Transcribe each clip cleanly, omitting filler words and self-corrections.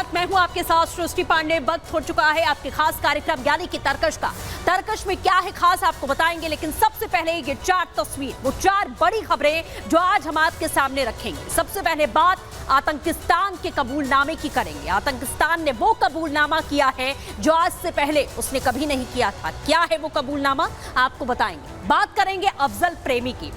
वक्त मैं हूं आपके साथ सृष्टि पांडे। वक्त हो चुका है आपके खास कार्यक्रम यानी कि तर्कश का। तर्कश में क्या है खास आपको बताएंगे, लेकिन सबसे पहले ये 4 तस्वीर, वो 4 बड़ी खबरें जो आज हम आपके सामने रखेंगे। सबसे पहले बात आतंकिस्तान के कबूलनामे की करेंगे। आतंकिस्तान ने वो कबूलनामा किया है जो आज से पहले उसने कभी नहीं किया था। क्या है वो कबूलनामा, आपको बताएंगे। बात करेंगे अफजल प्रेमी की।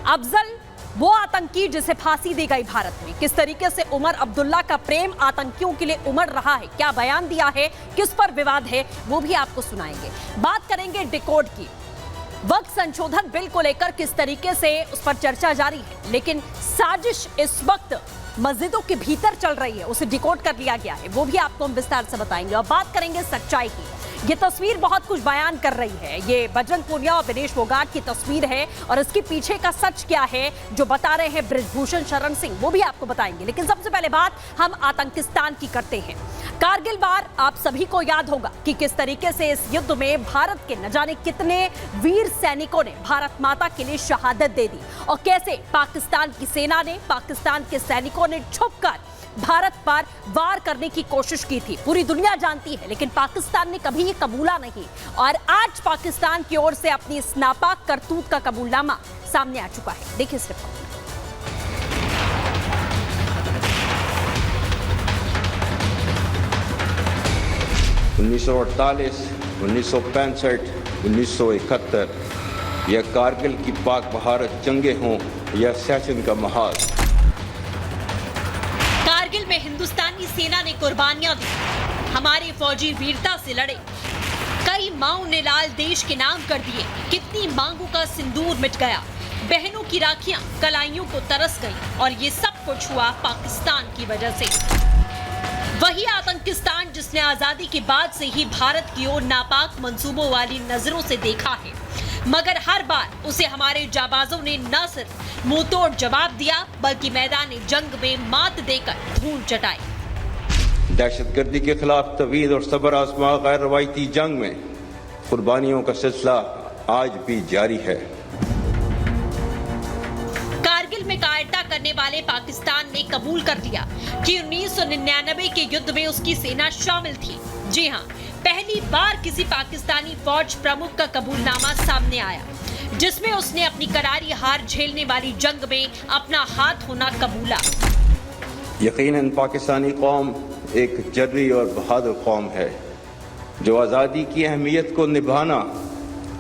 अफजल वो आतंकी जिसे फांसी दी गई भारत में, किस तरीके से उमर अब्दुल्ला का प्रेम आतंकियों के लिए उमड़ रहा है, क्या बयान दिया है, किस पर विवाद है, वो भी आपको सुनाएंगे। बात करेंगे डिकोड की। वक्त संशोधन बिल को लेकर किस तरीके से उस पर चर्चा जारी है, लेकिन साजिश इस वक्त मस्जिदों के भीतर चल रही है, उसे डिकोड कर लिया गया है, वो भी आपको हम विस्तार से बताएंगे। और बात करेंगे सच्चाई की। ये तस्वीर बहुत कुछ बयान कर रही है। ये बजरंग पूनिया और विनेश फोगाट की तस्वीर है और इसके पीछे का सच क्या है जो बता रहे हैं बृजभूषण शरण सिंह, वो भी आपको बताएंगे। लेकिन सबसे पहले बात हम आतंकिस्तान की करते हैं। कारगिल वार आप सभी को याद होगा कि किस तरीके से इस युद्ध में भारत के न जाने कितने वीर सैनिकों ने भारत माता के लिए शहादत दे दी और कैसे पाकिस्तान की सेना ने, पाकिस्तान के सैनिकों ने छुपकर भारत पर वार करने की कोशिश की थी। पूरी दुनिया जानती है, लेकिन पाकिस्तान ने कभी ये कबूला नहीं। और आज पाकिस्तान की ओर से अपनी इस नापाक करतूत का कबूलनामा सामने आ चुका है। देखिए इस रिपोर्ट। 1948, 1965, 1971 या कारगिल की पाक भारत जंगें हों या सियाचिन का महाज, कारगिल में हिंदुस्तानी सेना ने कुर्बानियां दी। हमारे फौजी वीरता से लड़े। कई माओं ने लाल देश के नाम कर दिए। कितनी मांगों का सिंदूर मिट गया। बहनों की राखियां कलाइयों को तरस गई और ये सब कुछ हुआ पाकिस्तान की वजह से। वही आतंकिस्तान जिसने आजादी के बाद से ही भारत की ओर नापाक मंसूबों वाली नजरों से देखा है, मगर हर बार उसे हमारे जाबाजों ने न सिर्फ मुंहतोड़ जवाब दिया बल्कि मैदान जंग में मात देकर धूल चटाई। दहशतगर्दी के खिलाफ तवील और सबर आजमा गैर रवायती जंग में कुर्बानियों का सिलसिला आज भी जारी है। कारगिल में कायरता करने वाले पाकिस्तान ने कबूल कर लिया कि 1999 के युद्ध में उसकी सेना शामिल थी। जी हाँ, पहली बार किसी पाकिस्तानी फौज प्रमुख का कबूलनामा सामने आया जिसमें उसने अपनी करारी हार झेलने वाली जंग में अपना हाथ होना कबूला। यकीनन पाकिस्तानी कौम एक जर्री और बहादुर कौम है जो आज़ादी की अहमियत को निभाना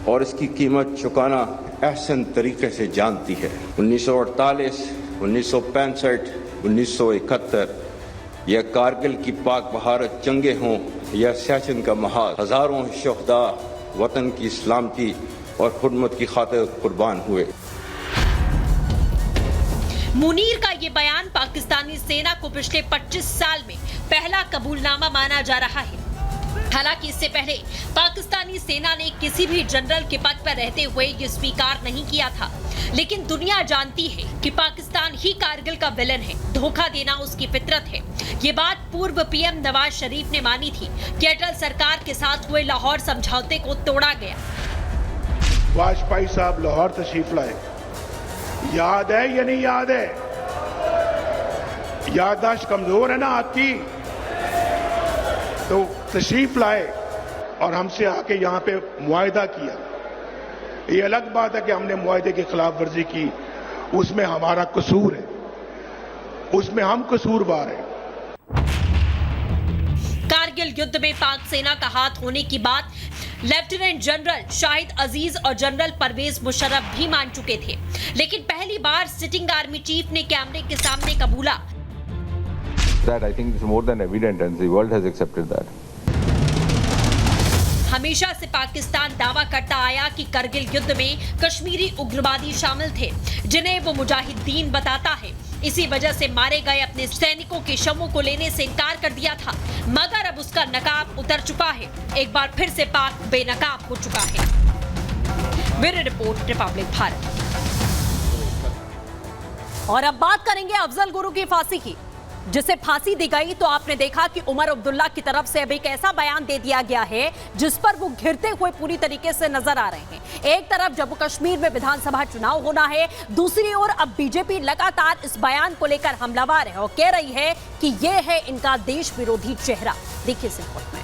और इसकी कीमत चुकाना अहसन तरीके से जानती है। 1948, 1965, 1971 या कारगिल की पाक भारत जंगें हों या सियाचिन का महाज, हजारों शहदा वतन की सलामती और हुर्मत की खातिर कुर्बान हुए। मुनीर का ये बयान पाकिस्तानी सेना को पिछले 25 साल में पहला कबूलनामा माना जा रहा है। हालांकि इससे पहले पाकिस्तानी सेना ने किसी भी जनरल के पद पर रहते हुए ये स्वीकार नहीं किया था, लेकिन दुनिया जानती है कि पाकिस्तान ही कारगिल का विलन है। धोखा देना उसकी फितरत है। ये बात पूर्व पीएम नवाज शरीफ ने मानी थी कि अटल सरकार के साथ हुए लाहौर समझौते को तोड़ा गया। वाजपेयी साहब लाहौर तशरीफ लाए, याद है या नहीं याद है? याददाश्त कमजोर है ना आपकी? तो तशरीफ लाए और हमसे आके यहाँ पे मुआहदा किया। ये अलग बात है कि हमने मुआहदे की खिलाफ वर्जी की, उसमें हमारा कसूर है, उसमें हम कसूरवार हैं। कारगिल युद्ध में पाक सेना का हाथ होने की बात लेफ्टिनेंट जनरल शाहिद अजीज और जनरल परवेज मुशर्रफ भी मान चुके थे, लेकिन पहली बार सिटिंग आर्मी चीफ ने कैमरे के सामने कबूला। That I think is more than evident and the world has accepted that. हमेशा से पाकिस्तान दावा करता आया कि करगिल युद्ध में कश्मीरी उग्रवादी शामिल थे, जिन्हें वो मुजाहिदीन बताता है। इसी वजह से मारे गए अपने सैनिकों के शवों को लेने से इनकार कर दिया था, मगर अब उसका नकाब उतर चुका है। एक बार फिर से पाक बेनकाब हो चुका है। Bureau report, Republic Bharat. और अब बात करेंगे अफजल गुरु की फांसी की। जिसे फांसी दी गई, तो आपने देखा कि उमर अब्दुल्ला की तरफ से अब एक ऐसा बयान दे दिया गया है जिस पर वो घिरते हुए पूरी तरीके से नजर आ रहे हैं। एक तरफ जम्मू कश्मीर में विधानसभा चुनाव होना है, दूसरी ओर अब बीजेपी लगातार इस बयान को लेकर हमलावर है और कह रही है कि यह है इनका देश विरोधी चेहरा। देखिए इस रिपोर्ट में।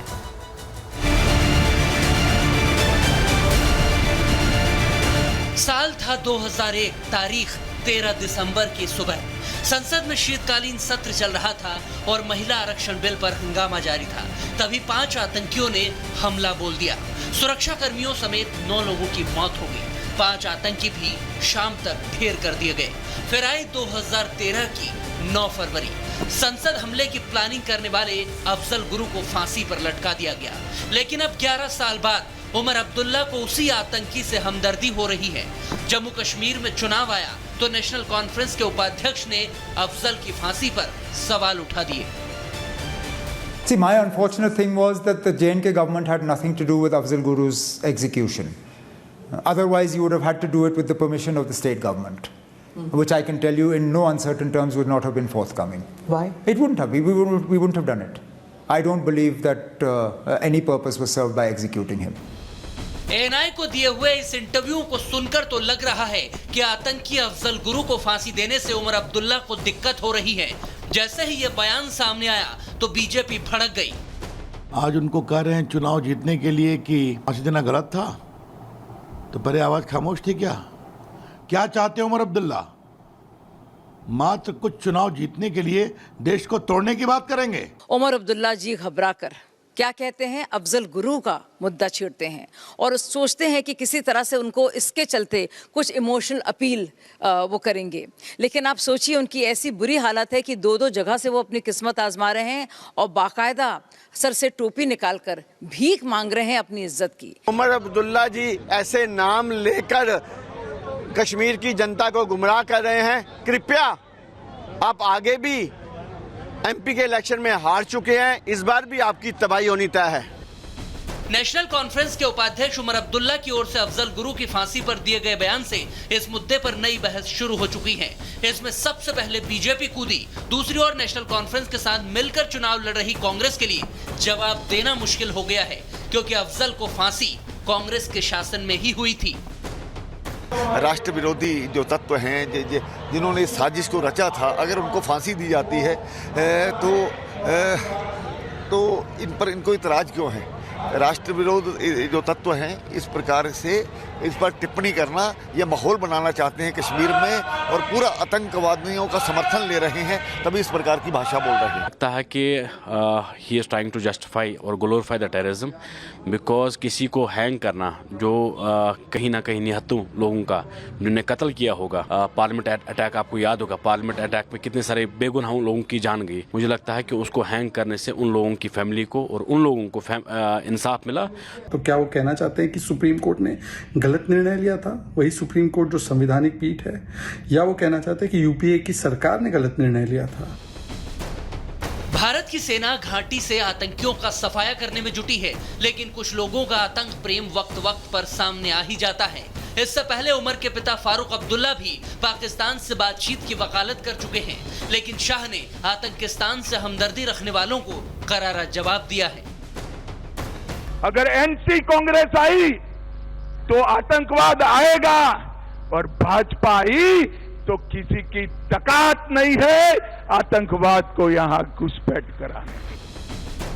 साल था 2001, तारीख 13 दिसंबर की सुबह। संसद में शीतकालीन सत्र चल रहा था और महिला आरक्षण बिल पर हंगामा जारी था। तभी 5 आतंकियों ने हमला बोल दिया। सुरक्षा कर्मियों समेत 9 लोगों की मौत हो गई। 5 आतंकी भी शाम तक ढेर कर दिए गए। फिर आई 2013 की 9 फरवरी। संसद हमले की प्लानिंग करने वाले अफजल गुरु को फांसी पर लटका दिया गया। लेकिन अब 11 साल बाद उमर अब्दुल्ला को उसी आतंकी से हमदर्दी हो रही है। जम्मू कश्मीर में चुनाव आया तो नेशनल कॉन्फ्रेंस के उपाध्यक्ष ने अफजल की फांसी पर सवाल उठा दिए। See, my unfortunate thing was that the J&K government had nothing to do with Afzal Guru's execution. Otherwise, you would have had to do it with the permission of the state government, which I can tell you in no uncertain terms would not have been forthcoming. Why? It wouldn't have. We wouldn't have done it. I don't believe that any purpose was served by executing him. ANI को दिए हुए इस interview को सुनकर तो लग रहा है कि आतंकी अफजल गुरु को फांसी देने से उमर अब्दुल्ला को दिक्कत हो रही है। जैसे ही ये बयान सामने आया तो बीजेपी भड़क गई। आज उनको कह रहे हैं चुनाव जीतने के लिए कि फांसी देना गलत था, तो पहले आवाज खामोश थी क्या चाहते हैं उमर अब्दुल्ला? मात्र कुछ चुनाव जीतने के लिए देश को तोड़ने की बात करेंगे। उमर अब्दुल्ला जी घबरा कर क्या कहते हैं, अफजल गुरु का मुद्दा छेड़ते हैं और सोचते हैं कि किसी तरह से उनको इसके चलते कुछ इमोशनल अपील वो करेंगे। लेकिन आप सोचिए, उनकी ऐसी बुरी हालत है कि 2-2 जगह से वो अपनी किस्मत आजमा रहे हैं और बाकायदा सर से टोपी निकालकर भीख मांग रहे हैं अपनी इज्जत की। उमर अब्दुल्ला जी ऐसे नाम लेकर कश्मीर की जनता को गुमराह कर रहे हैं। कृपया आप आगे भी एमपी के इलेक्शन में हार चुके हैं, इस बार भी आपकी तबाही होनी तय है। नेशनल कॉन्फ्रेंस के उपाध्यक्ष उमर अब्दुल्ला की ओर से अफजल गुरु की फांसी पर दिए गए बयान से इस मुद्दे पर नई बहस शुरू हो चुकी है। इसमें सबसे पहले बीजेपी कूदी, दूसरी ओर नेशनल कॉन्फ्रेंस के साथ मिलकर चुनाव लड़ रही कांग्रेस के लिए जवाब देना मुश्किल हो गया है, क्योंकि अफजल को फांसी कांग्रेस के शासन में ही हुई थी। राष्ट्र विरोधी जो तत्व हैं जिन्होंने इस साजिश को रचा था, अगर उनको फांसी दी जाती है तो इन पर इनको इतराज क्यों है? राष्ट्र विरोध जो तत्व हैं इस प्रकार से इस पर टिप्पणी करना, ये माहौल बनाना चाहते हैं कश्मीर में और पूरा आतंकवादियों का समर्थन ले रहे हैं, तभी इस प्रकार की भाषा बोल रहे हैं। लगता है कि he is trying to justify और ग्लोरीफाई द टेररिज्म, बिकॉज किसी को हैंग करना जो कहीं ना कहीं निहत्तों लोगों का जिन्होंने कत्ल किया होगा। पार्लियामेंट अटैक आपको याद होगा, पार्लियामेंट अटैक में कितने सारे बेगुनाह लोगों की जान गई। मुझे लगता है कि उसको हैंग करने से उन लोगों की फैमिली को और उन लोगों को इंसाफ मिला। तो क्या वो कहना चाहते हैं कि सुप्रीम कोर्ट ने गलत निर्णय लिया था, वही सुप्रीम कोर्ट जो संवैधानिक पीठ है, या वो कहना चाहते हैं कि यूपीए की सरकार ने गलत निर्णय लिया था? भारत की सेना घाटी से आतंकियों का सफाया करने में जुटी है, लेकिन कुछ लोगों का आतंक प्रेम वक्त वक्त पर सामने आ ही जाता है। इससे पहले उमर के पिता फारूक अब्दुल्ला भी पाकिस्तान से बातचीत की वकालत कर चुके हैं, लेकिन शाह ने आतंकिस्तान से हमदर्दी रखने वालों को करारा जवाब दिया है। अगर एनसी कांग्रेस आई तो आतंकवाद आएगा और भाजपा आई तो किसी की ताकत नहीं है आतंकवाद को यहां घुसपैठ कराने।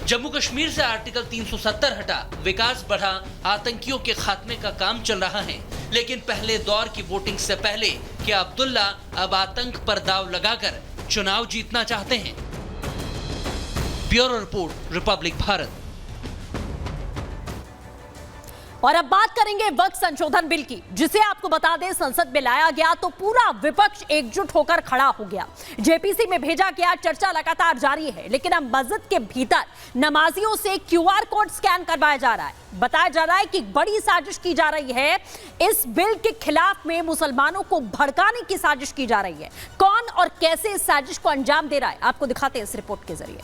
जम्मू कश्मीर से आर्टिकल 370 हटा, विकास बढ़ा, आतंकियों के खात्मे का काम चल रहा है। लेकिन पहले दौर की वोटिंग से पहले क्या अब्दुल्ला अब आतंक पर दाव लगाकर चुनाव जीतना चाहते हैं? Bureau report, Republic Bharat. और अब बात करेंगे वक्त संशोधन बिल की, जिसे आपको बता दें संसद में लाया गया तो पूरा विपक्ष एकजुट होकर खड़ा हो गया। जेपीसी में भेजा गया, चर्चा लगातार जारी है, लेकिन अब मस्जिद के भीतर नमाजियों से क्यूआर कोड स्कैन करवाया जा रहा है। बताया जा रहा है कि बड़ी साजिश की जा रही है। इस बिल के खिलाफ में मुसलमानों को भड़काने की साजिश की जा रही है। कौन और कैसे इस साजिश को अंजाम दे रहा है, आपको दिखाते हैं इस रिपोर्ट के जरिए।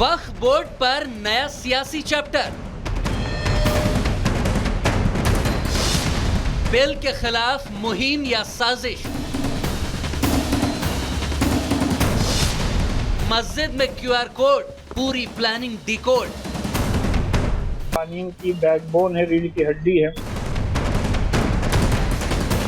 वक्फ बोर्ड पर नया सियासी चैप्टर। बिल के खिलाफ मुहिम या साजिश? मस्जिद में क्यूआर कोड, पूरी प्लानिंग डिकोड। कानून की बैकबोन है, रीढ़ की हड्डी है।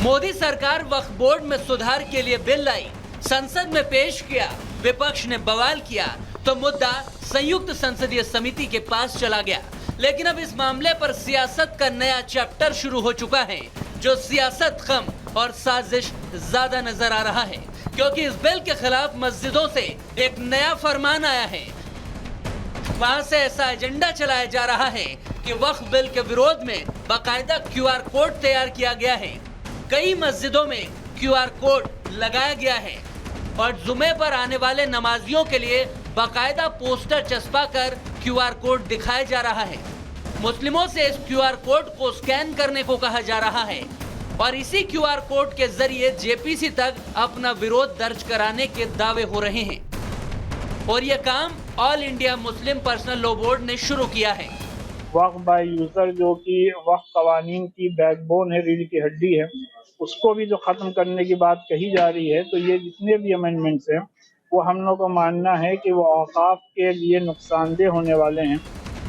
मोदी सरकार वक्फ बोर्ड में सुधार के लिए बिल लाई, संसद में पेश किया, विपक्ष ने बवाल किया तो मुद्दा संयुक्त संसदीय समिति के पास चला गया। लेकिन अब इस मामले पर सियासत का नया चैप्टर शुरू हो चुका है, जो सियासत कम और साजिश ज्यादा नजर आ रहा है, क्योंकि इस बिल के खिलाफ मस्जिदों से एक नया फरमान आया है। वहां से ऐसा एजेंडा चलाया जा रहा है कि वक्फ बिल के विरोध में बाकायदा क्यूआर कोड तैयार किया गया है। कई मस्जिदों में क्यूआर कोड लगाया गया है और जुमे पर आने वाले नमाजियों के लिए बाकायदा पोस्टर चस्पा कर क्यूआर कोड दिखाया जा रहा है। मुस्लिमों से इस क्यूआर कोड को स्कैन करने को कहा जा रहा है और इसी क्यूआर कोड के जरिए जेपीसी तक अपना विरोध दर्ज कराने के दावे हो रहे हैं और यह काम all India Muslim personal law board ने शुरू किया है। वक्फ बाय यूजर जो कि वक्फ कवानीन की बैकबोन है, रीढ़ की हड्डी है, उसको भी जो खत्म करने की बात कही जा रही है, तो ये जितने भी अमेंडमेंट्स हैं वो हम लोग का मानना है कि वो औकाफ के लिए नुकसानदेह होने वाले हैं।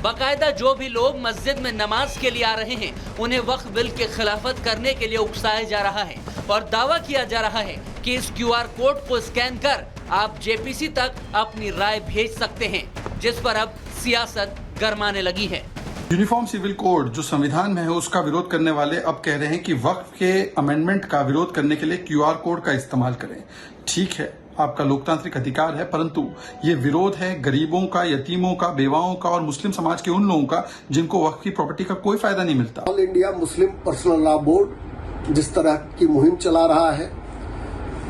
बाकायदा जो भी लोग मस्जिद में नमाज के लिए आ रहे हैं उन्हें वक्फ बिल के खिलाफत करने के लिए उकसाया जा रहा है और दावा किया जा रहा है कि इस क्यूआर कोड को स्कैन कर आप जेपीसी तक अपनी राय भेज सकते हैं, जिस पर अब सियासत गरमाने लगी है। यूनिफॉर्म सिविल कोड जो संविधान में है उसका विरोध करने वाले अब कह रहे हैं कि वक्फ के अमेंडमेंट का विरोध करने के लिए क्यूआर कोड का इस्तेमाल करें। ठीक है, आपका लोकतांत्रिक अधिकार है, परंतु ये विरोध है गरीबों का, यतीमों का, बेवाओं का और मुस्लिम समाज के उन लोगों का जिनको वक्फ की प्रॉपर्टी का कोई फायदा नहीं मिलता। All India Muslim personal law board जिस तरह की मुहिम चला रहा है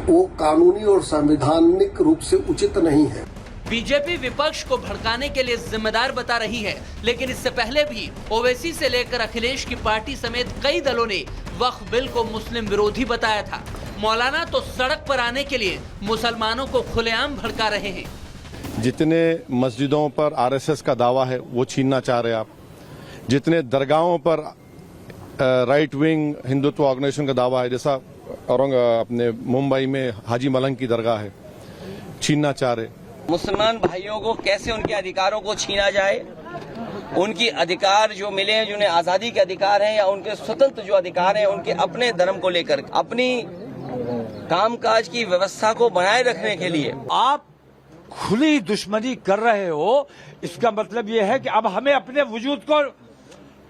वो कानूनी और संवैधानिक रूप से उचित नहीं है। बीजेपी विपक्ष को भड़काने के लिए जिम्मेदार बता रही है, लेकिन इससे पहले भी ओवैसी से लेकर अखिलेश की पार्टी समेत कई दलों ने वक्फ बिल को मुस्लिम विरोधी बताया था। मौलाना तो सड़क पर आने के लिए मुसलमानों को खुलेआम भड़का रहे हैं। जितने मस्जिदों पर आरएसएस का दावा है वो छीनना चाह रहे हैं आप, जितने दरगाहों पर राइट विंग हिंदुत्व ऑर्गेनाइजेशन का दावा है, जैसा अपने मुंबई में हाजी मलंग की दरगाह है, छीनना चाह रहे। मुसलमान भाइयों को कैसे उनके अधिकारों को छीना जाए, उनकी अधिकार जो मिले हैं, जिन्हें आजादी के अधिकार हैं या उनके स्वतंत्र जो अधिकार हैं, उनके अपने धर्म को लेकर अपनी कामकाज की व्यवस्था को बनाए रखने के लिए आप खुली दुश्मनी कर रहे हो। इसका मतलब ये है कि अब हमें अपने वजूद को,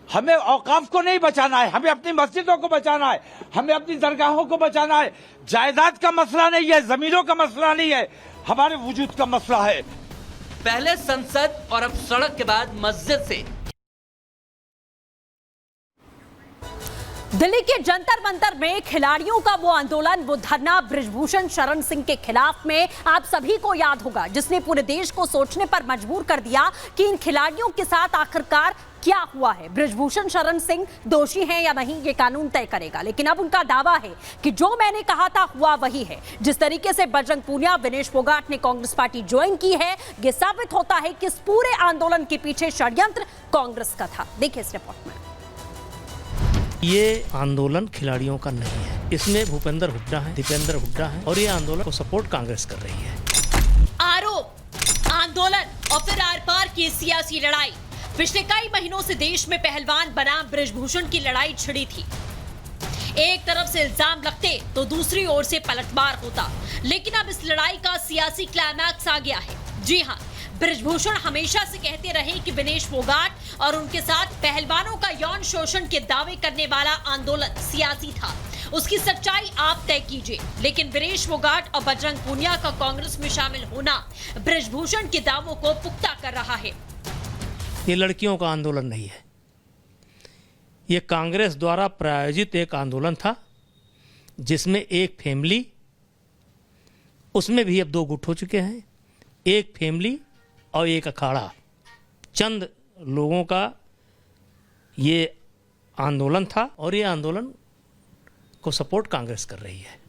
हमें औकाफ को नहीं बचाना है, हमें अपनी मस्जिदों को बचाना है, हमें अपनी दरगाहों को बचाना है। जायदाद का मसला नहीं है, जमीनों का मसला नहीं है, हमारे वजूद का मसला है। पहले संसद और अब सड़क के बाद मस्जिद से। दिल्ली के जंतर मंतर में खिलाड़ियों का वो आंदोलन, वो धरना बृजभूषण शरण सिंह के खिलाफ में आप सभी को याद होगा, जिसने पूरे देश को सोचने पर मजबूर कर दिया कि इन खिलाड़ियों के साथ आखिरकार क्या हुआ है। बृजभूषण शरण सिंह दोषी हैं या नहीं ये कानून तय करेगा, लेकिन अब उनका दावा है कि जो मैंने कहा था हुआ वही है। जिस तरीके से बजरंग पूनिया, विनेश फोगाट ने कांग्रेस पार्टी ज्वाइन की है, ये साबित होता है कि इस पूरे आंदोलन के पीछे षड्यंत्र कांग्रेस का था। देखिए इस रिपोर्ट में। ये आंदोलन खिलाड़ियों का नहीं है, इसमें भूपेंद्र हुड्डा है, दीपेंद्र हुड्डा है और ये आंदोलन को सपोर्ट कांग्रेस कर रही है। आरोप, आंदोलन और फिर आर पार की सियासी लड़ाई। पिछले कई महीनों से देश में पहलवान बनाम बृजभूषण की लड़ाई छिड़ी थी। एक तरफ से इल्जाम लगते तो दूसरी ओर से पलटवार होता, लेकिन अब इस लड़ाई का सियासी क्लाइमैक्स आ गया है। जी हां, बृजभूषण हमेशा से कहते रहे कि विनेश फोगाट और उनके साथ पहलवानों का यौन शोषण के दावे करने वाला आंदोलन सियासी था। उसकी सच्चाई आप तय कीजिए, लेकिन विनेश फोगाट और बजरंग पूनिया का कांग्रेस में शामिल होना बृजभूषण के दावों को पुख्ता कर रहा है। ये लड़कियों का आंदोलन नहीं है, ये कांग्रेस द्वारा प्रायोजित एक आंदोलन था जिसमें एक फैमिली, उसमें भी अब दो गुट हो चुके हैं, एक फैमिली और एक अखाड़ा, चंद लोगों का ये आंदोलन था और ये आंदोलन को सपोर्ट कांग्रेस कर रही है।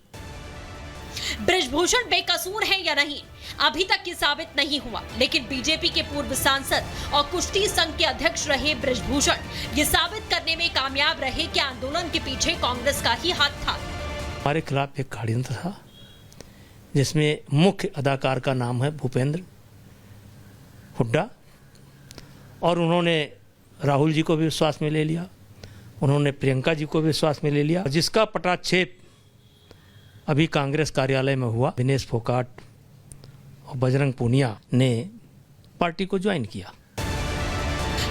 बृजभूषण बेकसूर हैं या नहीं, अभी तक ये साबित नहीं हुआ, लेकिन बीजेपी के पूर्व सांसद और कुश्ती संघ के अध्यक्ष रहे बृजभूषण ये साबित करने में कामयाब रहे कि आंदोलन के पीछे कांग्रेस का ही हाथ था। हमारे खिलाफ एक षड्यंत्र था जिसमें मुख्य अदाकार का नाम है भूपेंद्र हुड्डा, और उन्होंने राहुल जी को भी विश्वास में ले लिया, उन्होंने प्रियंका जी को भी विश्वास में ले लिया, जिसका पटाक्षेप अभी कांग्रेस कार्यालय में हुआ। दिनेश फोगाट और बजरंग पूनिया ने पार्टी को ज्वाइन किया।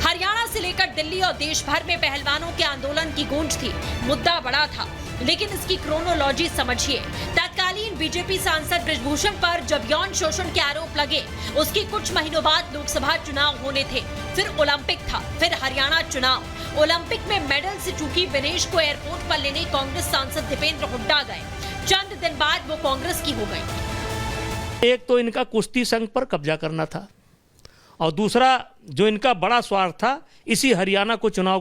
हरियाणा से लेकर दिल्ली और देश भर में पहलवानों के आंदोलन की गूंज थी। मुद्दा बड़ा था, लेकिन इसकी क्रोनोलॉजी समझिए। तत्कालीन बीजेपी सांसद बृजभूषण पर जब यौन शोषण के आरोप लगे, उसके कुछ महीनों बाद लोकसभा चुनाव होने थे, फिर ओलंपिक था, फिर हरियाणा चुनाव। ओलंपिक में मेडल से चूकी विनेश को एयरपोर्ट पर लेने कांग्रेस सांसद दीपेंद्र हुड्डा गए। चंद दिन बाद वो कांग्रेस की हो गई। एक तो इनका कुश्ती संघ पर कब्जा करना था, और दूसरा जो इनका बड़ा स्वार्थ था, इसी हरियाणा को चुनाव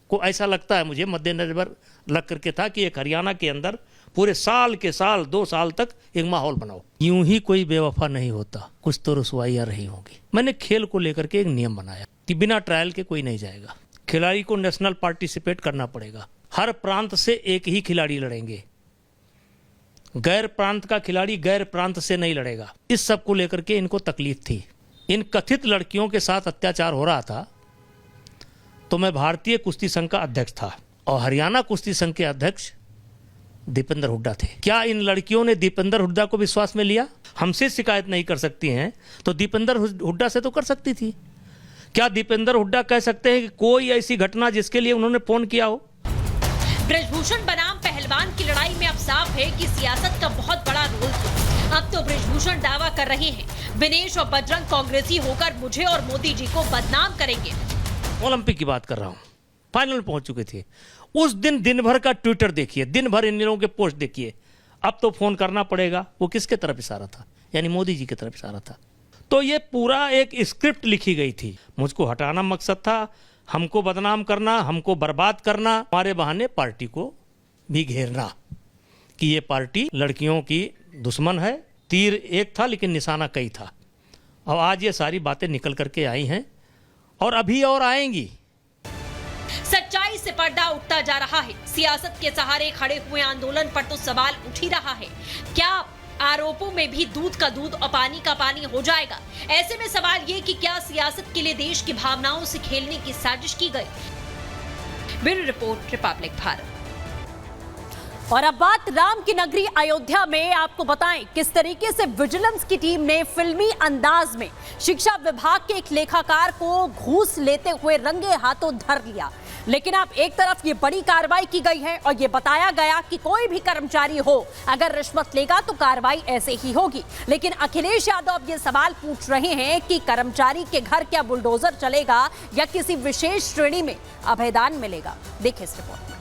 को ऐसा लगता है मुझे मद्देनजर लग करके था कि एक हरियाणा के अंदर पूरे साल के साल 2 साल तक एक माहौल बनाओ। यूं ही कोई बेवफा नहीं होता, कुछ तो रुसवाइयां रही होंगी। मैंने खेल को लेकर के एक नियम बनाया कि बिना ट्रायल के कोई नहीं जाएगा। खिलाड़ी को नेशनल पार्टिसिपेट करना पड़ेगा। हर प्रांत से एक ही खिलाड़ी लड़ेंगे, गैर प्रांत का खिलाड़ी गैर प्रांत से नहीं लड़ेगा। इस सब को लेकर के इनको तकलीफ थी। इन कथित लड़कियों के साथ अत्याचार हो रहा था, तो मैं भारतीय कुश्ती संघ का अध्यक्ष था और हरियाणा कुश्ती संघ के अध्यक्ष दीपेंद्र हुड्डा थे। क्या इन लड़कियों ने दीपेंद्र हुड्डा को विश्वास में लिया? हमसे शिकायत नहीं कर सकती हैं तो दीपेंद्र हुड्डा से तो कर सकती थी। क्या दीपेंद्र हुड्डा कह सकते हैं कि कोई ऐसी घटना जिसके लिए उन्होंने फोन किया हो? बृजभूषण बनाम पहलवान की लड़ाई में अब साफ है कि सियासत का बहुत बड़ा रोल था। अब तो बृजभूषण दावा कर रहे हैं विनेश और बजरंग कांग्रेसी होकर मुझे और मोदी जी को बदनाम करेंगे। ओलंपिक की बात कर रहा हूं, फाइनल पहुंच चुके थे। उस दिन भर का ट्विटर देखिए, दिन भर इन लोगों के पोस्ट देखिए। अब तो फोन करना पड़ेगा। वो किसके तरफ इशारा था? यानी मोदी जी की तरफ इशारा था। तो ये पूरा एक स्क्रिप्ट लिखी गई थी। मुझको हटाना मकसद था, हमको बदनाम करना, हमको बर्बाद करना, हमारे बहाने पार्टी को भी घेरना कि ये पार्टी लड़कियों की दुश्मन है। तीर एक था लेकिन निशाना कई था। और आज ये सारी बातें निकल करके आई हैं और अभी और आएंगी। सच्चाई से पर्दा उठता जा रहा है। सियासत के सहारे खड़े हुए आंदोलन पर तो सवाल उठ ही रहा है, क्या आरोपों में भी दूध का दूध और पानी का पानी हो जाएगा? ऐसे में सवाल ये कि क्या सियासत के लिए देश की भावनाओं से खेलने की साजिश की गई? Bureau report, Republic Bharat. और अब बात राम की नगरी अयोध्या में। आपको बताएं किस तरीके से विजिलेंस की टीम ने फिल्मी अंदाज में शिक्षा विभाग के एक लेखाकार को घूस लेते हुए रंगे हाथों धर लिया। लेकिन अब एक तरफ ये बड़ी कार्रवाई की गई है और ये बताया गया कि कोई भी कर्मचारी हो अगर रिश्वत लेगा तो कार्रवाई ऐसे ही होगी। लेकिन अखिलेश यादव अब ये सवाल पूछ रहे हैं कि कर्मचारी के घर क्या बुलडोजर चलेगा या किसी विशेष श्रेणी में अभयदान मिलेगा? देखिए इस रिपोर्ट में।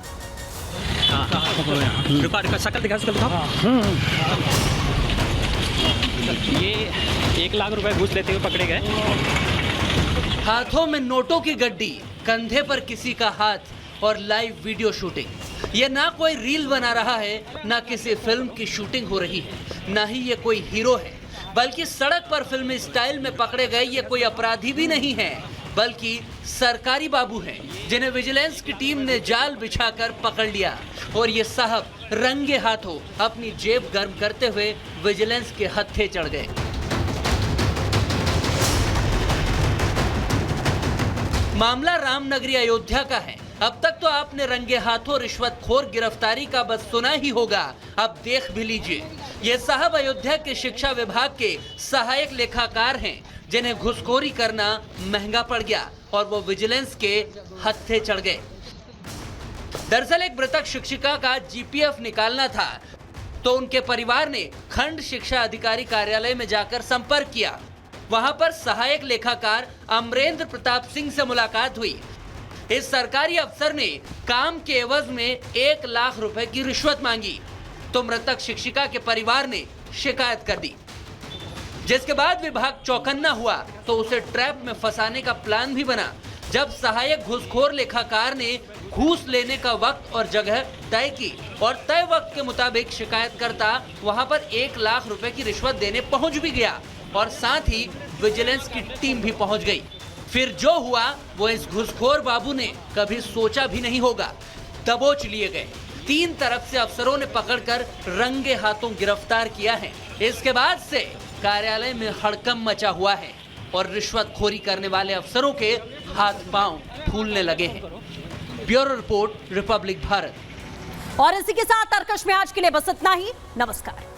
शकल दिखा ये 1 लाख रुपए घूस लेते हुए पकड़े गए। हाथों में नोटों की गड्डी, कंधे पर किसी का हाथ और लाइव वीडियो शूटिंग। ये ना कोई रील बना रहा है, ना किसी फिल्म की शूटिंग हो रही है, ना ही ये कोई हीरो है, बल्कि सड़क पर फिल्मी स्टाइल में पकड़े गए ये कोई अपराधी भी नहीं है, बल्कि सरकारी बाबू हैं, जिन्हें विजिलेंस की टीम ने जाल बिछाकर पकड़ लिया। और ये साहब रंगे हाथों अपनी जेब गर्म करते हुए विजिलेंस के हत्थे चढ़ गए। मामला रामनगरी अयोध्या का है। अब तक तो आपने रंगे हाथों रिश्वतखोर गिरफ्तारी का बस सुना ही होगा, अब देख भी लीजिए। ये साहब अयोध्या के शिक्षा विभाग के सहायक लेखाकार हैं, जिन्हें घुसखोरी करना महंगा पड़ गया और वो विजिलेंस के हत्थे चढ़ गए। दरअसल एक मृतक शिक्षिका का जीपीएफ निकालना था, तो उनके परिवार ने खंड शिक्षा अधिकारी कार्यालय में जाकर संपर्क किया। वहां पर सहायक लेखाकार अमरेंद्र प्रताप सिंह से मुलाकात हुई। इस सरकारी अफसर ने काम के एवज में 1 लाख रुपए की रिश्वत मांगी, तो मृतक शिक्षिका के परिवार ने शिकायत कर दी। जिसके बाद विभाग चौकन्ना हुआ तो उसे ट्रैप में फंसाने का प्लान भी बना। जब सहायक घूसखोर लेखाकार ने घूस लेने का वक्त और जगह तय की और तय वक्त के मुताबिक शिकायतकर्ता वहां पर 1 लाख रुपए की रिश्वत देने पहुंच भी गया और साथ ही विजिलेंस की टीम भी पहुंच गई। फिर जो हुआ वो इस घूसखोर बाबू ने कभी सोचा भी नहीं होगा। दबोच लिए गए, 3 तरफ से अफसरों ने पकड़कर रंगे हाथों गिरफ्तार किया है। इसके बाद से कार्यालय में हड़कंप मचा हुआ है और रिश्वतखोरी करने वाले अफसरों के हाथ पांव फूलने लगे हैं। Bureau report, Republic Bharat. और इसी के साथ तर्कश में आज के लिए बस इतना ही। नमस्कार।